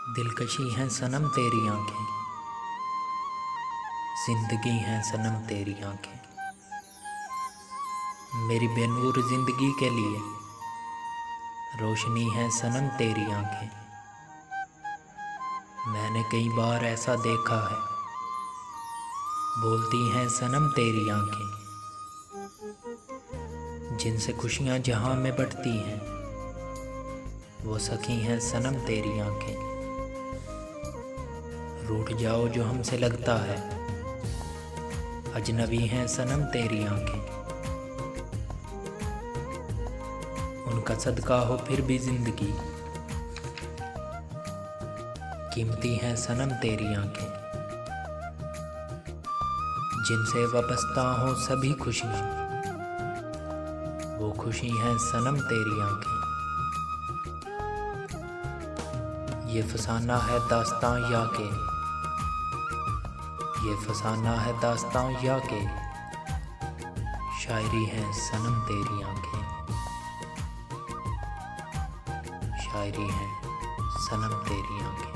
दिलकशी हैं सनम तेरी आंखें, जिंदगी हैं सनम तेरी आंखें। मेरी बेनूर जिंदगी के लिए रोशनी है सनम तेरी आंखें। मैंने कई बार ऐसा देखा है, बोलती हैं सनम तेरी आंखें। जिनसे खुशियाँ जहाँ में बढ़ती हैं, वो सखी हैं सनम तेरी आंखें। रूठ जाओ जो हमसे लगता है, अजनबी हैं सनम तेरी आंखें। उनका सदका हो फिर भी जिंदगी, कीमती हैं सनम तेरी आंखें। जिनसे वाबस्ता हो सभी खुशियाँ, वो खुशी हैं सनम तेरी आंखें। ये फसाना है दास्तां या के, ये फसाना है दास्तां या के, शायरी है सनम तेरी आंखें। शायरी है सनम तेरी आंखें।